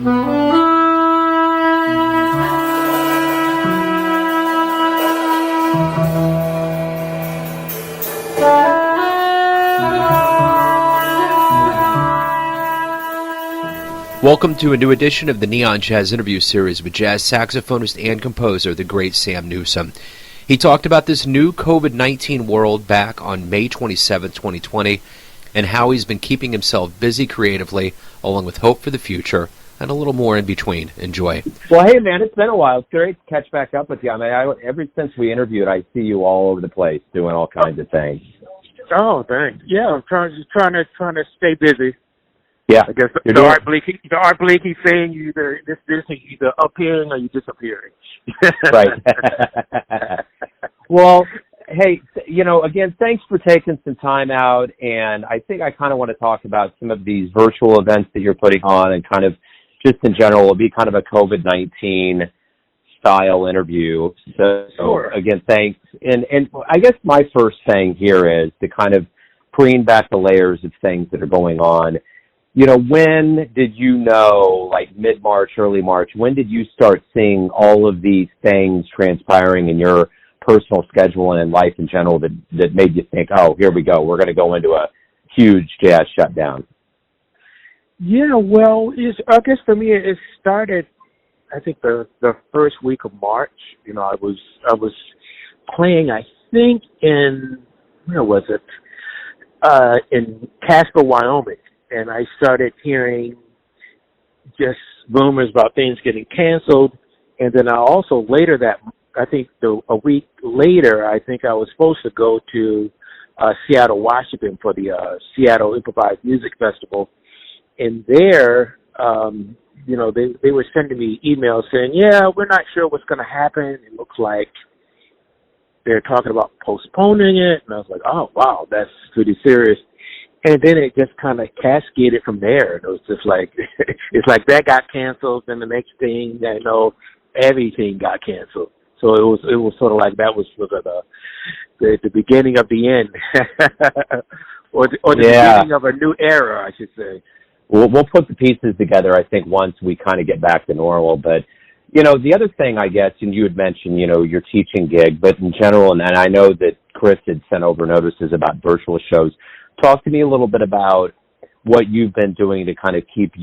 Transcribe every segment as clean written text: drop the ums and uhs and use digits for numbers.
Welcome to a new edition of the Neon Jazz interview series with jazz saxophonist and composer, the great Sam Newsome. He talked about this new COVID-19 world back on May 27, 2020, and how he's been keeping himself busy creatively, along with hope for the future, and a little more in between. Enjoy. Well, hey, man, it's been a while. It's great to catch back up with you. I mean, ever since we interviewed, I see you all over the place doing all kinds of things. Oh, thanks. Yeah, I'm trying to stay busy. Yeah, I guess the Art Blakey saying you either either appearing or you disappearing. Right. Well, hey, again, thanks for taking some time out, and I think I kind of want to talk about some of these virtual events that you're putting on, and kind of just in general, it'll be kind of a COVID-19 style interview. So sure. Again, thanks. And I guess my first thing here is to kind of preen back the layers of things that are going on. When did you know, like mid-March, early March, when did you start seeing all of these things transpiring in your personal schedule and in life in general that made you think, oh, here we go, we're going to go into a huge jazz shutdown? Yeah, well, I guess for me it started, I think the first week of March. I was playing, I think where was it? In Casper, Wyoming. And I started hearing just rumors about things getting canceled. And then I also a week later, I think I was supposed to go to Seattle, Washington for the Seattle Improvised Music Festival. And there, they were sending me emails saying, yeah, we're not sure what's going to happen. It looks like they're talking about postponing it. And I was like, oh, wow, that's pretty serious. And then it just kind of cascaded from there. It was just like, it's like that got canceled, and the next thing I know, everything got canceled. So it was sort of like that was sort of the beginning of the end, or the beginning of a new era, I should say. We'll put the pieces together, I think, once we kind of get back to normal. But, the other thing, I guess, and you had mentioned, your teaching gig, but in general, and I know that Chris had sent over notices about virtual shows. Talk to me a little bit about what you've been doing to kind of keep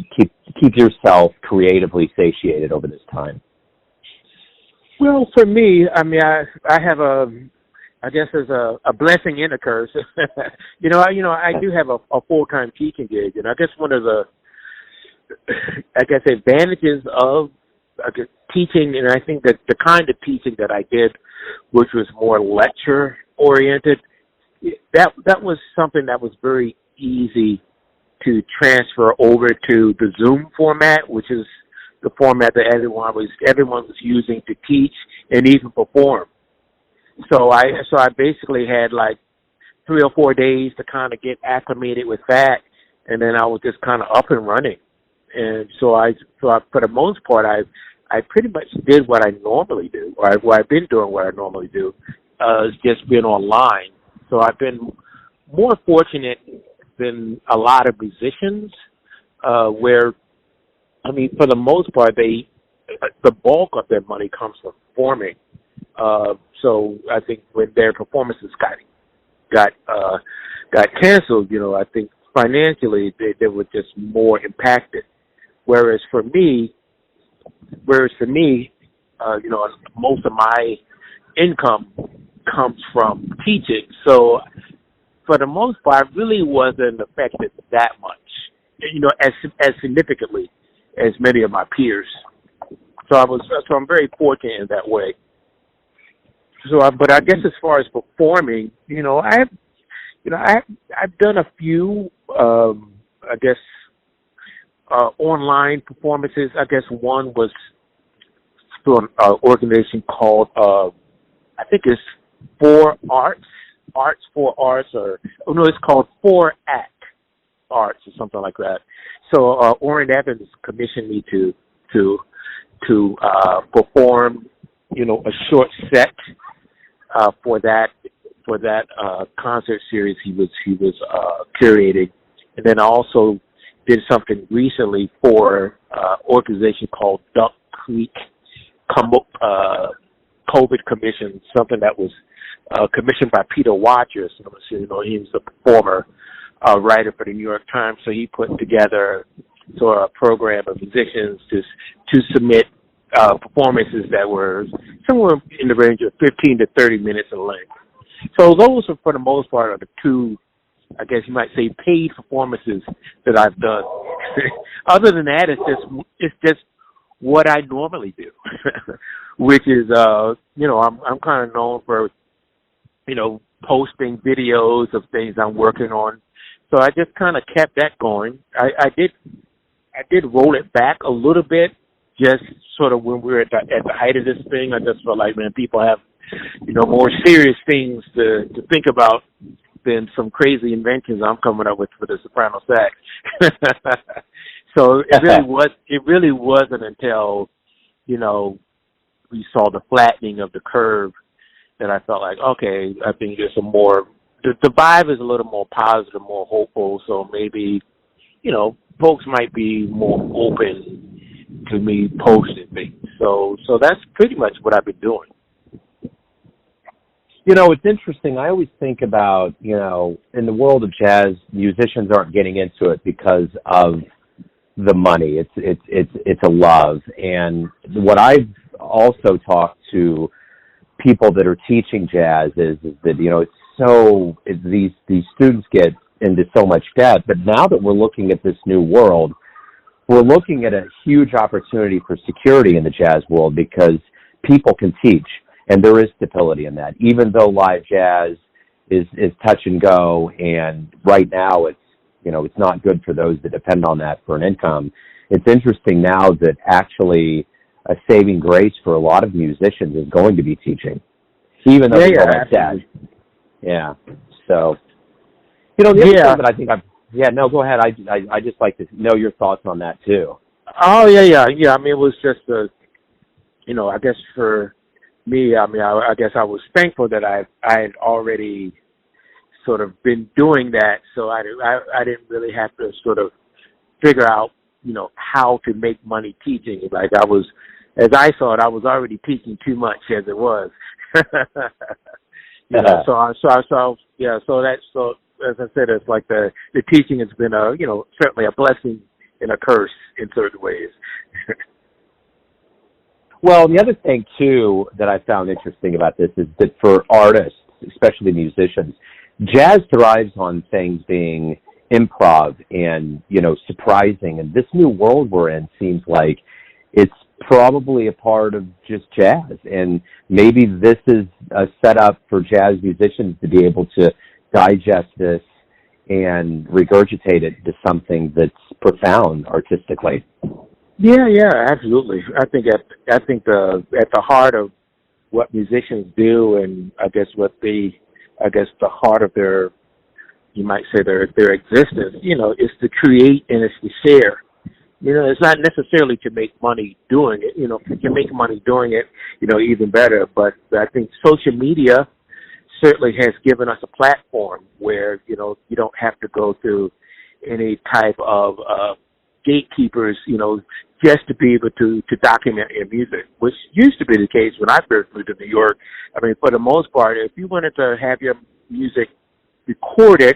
yourself creatively satiated over this time. Well, for me, I mean, I have I guess there's a blessing and a curse. I do have a full-time teaching gig, and I guess one of the, advantages of teaching, and I think that the kind of teaching that I did, which was more lecture-oriented, that was something that was very easy to transfer over to the Zoom format, which is the format that everyone was using to teach and even perform. So I basically had like 3 or 4 days to kind of get acclimated with that, and then I was just kind of up and running. And so I for the most part, I pretty much did what I normally do, or what I've been doing what I normally do, just being online. So I've been more fortunate than a lot of musicians, where, I mean, for the most part, the bulk of their money comes from performing. So I think when their performances got canceled, I think financially they were just more impacted. Whereas for me, most of my income comes from teaching. So for the most part, I really wasn't affected that much, as significantly as many of my peers. So I'm very fortunate in that way. But I guess as far as performing, I've done a few, online performances. I guess one was through an organization called, I think it's Arts for Arts, it's called 4-Act Arts or something like that. So Orrin Evans commissioned me to perform, a short set for that concert series he was curating, and then also did something recently for an organization called Duck Creek COVID Commission, something that was commissioned by Peter Watchers. You know, he was a former writer for the New York Times, so he put together sort of a program of musicians to submit performances that were somewhere in the range of 15 to 30 minutes in length. So those are, for the most part, are the two, I guess you might say, paid performances that I've done. Other than that, it's just what I normally do, which is, you know, I'm kind of known for, you know, posting videos of things I'm working on. So I just kind of kept that going. I did roll it back a little bit, just sort of when we were at the height of this thing. I just felt like, man, people have, you know, more serious things to think about than some crazy inventions I'm coming up with for the soprano sax. So it really wasn't until, you know, we saw the flattening of the curve that I felt like, okay, I think there's some more, the vibe is a little more positive, more hopeful, so maybe, you know, folks might be more open to me posting things. So that's pretty much what I've been doing. You know, it's interesting. I always think about, you know, in the world of jazz, musicians aren't getting into it because of the money. It's a love. And what I've also talked to people that are teaching jazz is that, you know, these students get into so much debt. But now that we're looking at this new world, we're looking at a huge opportunity for security in the jazz world because people can teach. And there is stability in that, even though live jazz is touch and go, and right now it's not good for those that depend on that for an income. It's interesting now that actually a saving grace for a lot of musicians is going to be teaching, even though they go like jazz. Yeah. So, you know, the other thing that I think go ahead. I just like to know your thoughts on that too. Oh yeah. I mean, it was just I guess for me, I mean, I guess I was thankful that I had already sort of been doing that, so I didn't really have to sort of figure out, you know, how to make money teaching. Like I was, as I saw it, I was already teaching too much as it was. You know, so as I said, it's like the teaching has been certainly a blessing and a curse in certain ways. Well, the other thing, too, that I found interesting about this is that for artists, especially musicians, jazz thrives on things being improv and, you know, surprising. And this new world we're in seems like it's probably a part of just jazz. And maybe this is a setup for jazz musicians to be able to digest this and regurgitate it to something that's profound artistically. Yeah, absolutely. I think at the heart of what musicians do, and I guess the heart of their, you might say their existence, you know, is to create and it's to share. You know, it's not necessarily to make money doing it. You know, if you can make money doing it, you know, even better. But I think social media certainly has given us a platform where, you know, you don't have to go through any type of gatekeepers, you know, just to be able to document your music, which used to be the case when I first moved to New York. I mean, for the most part, if you wanted to have your music recorded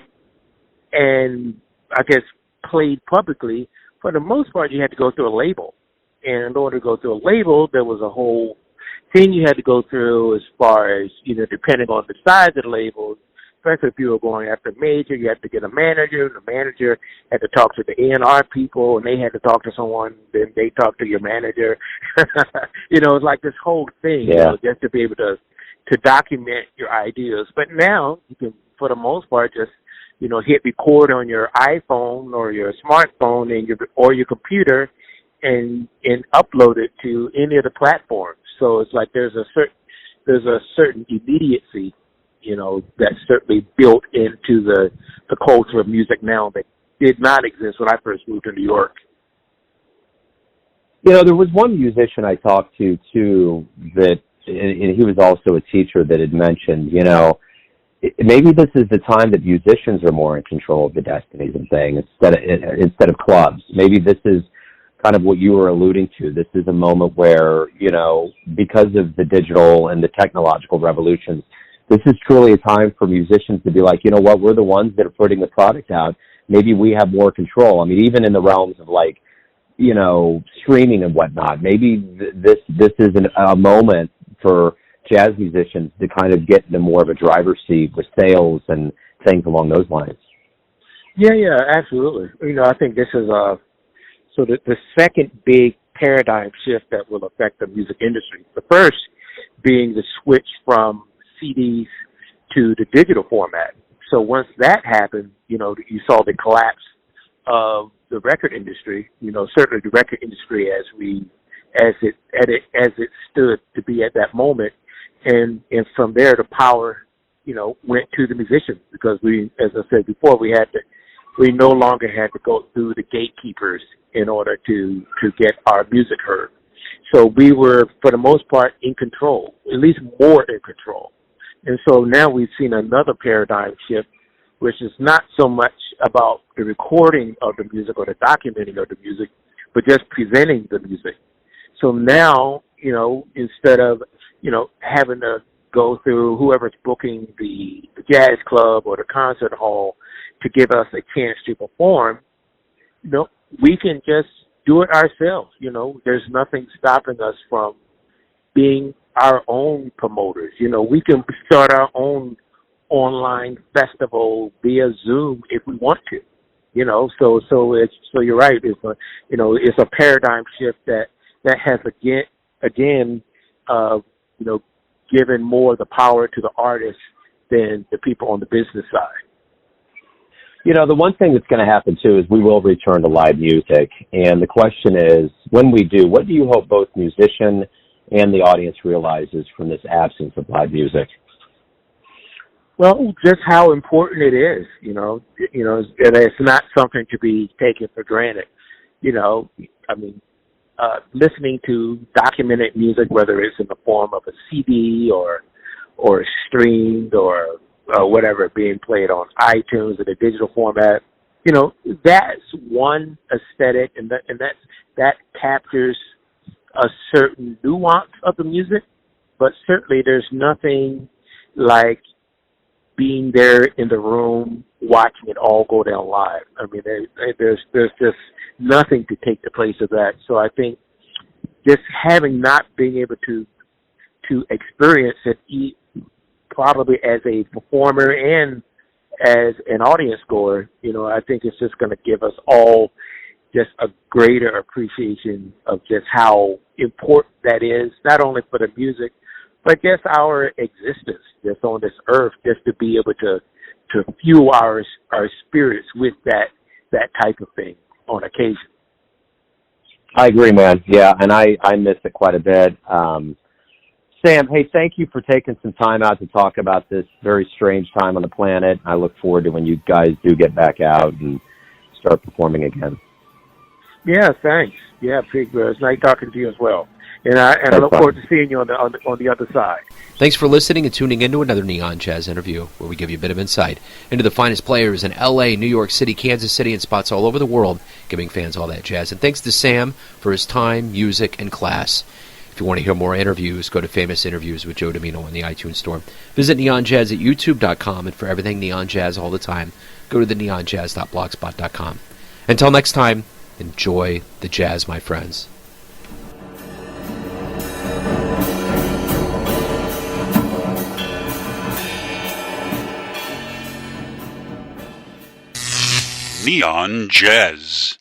and, I guess, played publicly, for the most part, you had to go through a label. And in order to go through a label, there was a whole thing you had to go through as far as, you know, depending on the size of the label. Especially if you were going after a major, you had to get a manager. The manager had to talk to the A&R people, and they had to talk to someone. Then they talked to your manager. You know, it's like this whole thing, you know, just to be able to document your ideas. But now you can, for the most part, just, you know, hit record on your iPhone or your smartphone and your computer, and upload it to any of the platforms. So it's like there's a certain immediacy, you know, that's certainly built into the culture of music now that did not exist when I first moved to New York. You know, there was one musician I talked to, too, that, and he was also a teacher, that had mentioned, you know, maybe this is the time that musicians are more in control of the destinies of things instead of clubs. Maybe this is kind of what you were alluding to. This is a moment where, because of the digital and the technological revolutions, this is truly a time for musicians to be like, you know what, we're the ones that are putting the product out. Maybe we have more control. I mean, even in the realms of streaming and whatnot, maybe this is a moment for jazz musicians to kind of get into more of a driver's seat with sales and things along those lines. Yeah, absolutely. I think this is the second big paradigm shift that will affect the music industry. The first being the switch from CDs to the digital format. So once that happened, you saw the collapse of the record industry. Certainly the record industry as it stood to be at that moment, and from there the power, went to the musicians, because we, as I said before, we no longer had to go through the gatekeepers in order to get our music heard. So we were, for the most part, in control, at least more in control. And so now we've seen another paradigm shift, which is not so much about the recording of the music or the documenting of the music, but just presenting the music. So now, instead of, having to go through whoever's booking the jazz club or the concert hall to give us a chance to perform, we can just do it ourselves. There's nothing stopping us from being our own promoters. We can start our own online festival via Zoom if we want to. So you're right. It's a paradigm shift that has again given more the power to the artists than the people on the business side. The one thing that's going to happen too is we will return to live music, and the question is, when we do, what do you hope both musician and the audience realizes from this absence of live music? Well, just how important it is, and it's not something to be taken for granted. Listening to documented music, whether it's in the form of a CD or streamed or whatever, being played on iTunes in a digital format, that's one aesthetic, and that captures a certain nuance of the music. But certainly, there's nothing like being there in the room, watching it all go down live. I mean, there's just nothing to take the place of that. So I think just having not being able to experience it, probably as a performer and as an audience goer, I think it's just going to give us all just a greater appreciation of just how important that is, not only for the music, but just our existence just on this earth, just to be able to fuel our spirits with that type of thing on occasion. I agree, man. Yeah, and I miss it quite a bit. Sam, hey, thank you for taking some time out to talk about this very strange time on the planet. I look forward to when you guys do get back out and start performing again. Yeah, thanks. Yeah, it was nice talking to you as well. And I look forward to seeing you on the other side. Thanks for listening and tuning in to another Neon Jazz interview, where we give you a bit of insight into the finest players in L.A., New York City, Kansas City, and spots all over the world, giving fans all that jazz. And thanks to Sam for his time, music, and class. If you want to hear more interviews, go to Famous Interviews with Joe Domino in the iTunes Store. Visit Neon Jazz at youtube.com, and for everything Neon Jazz all the time, go to the neonjazz.blogspot.com. Until next time, enjoy the jazz, my friends. Neon Jazz.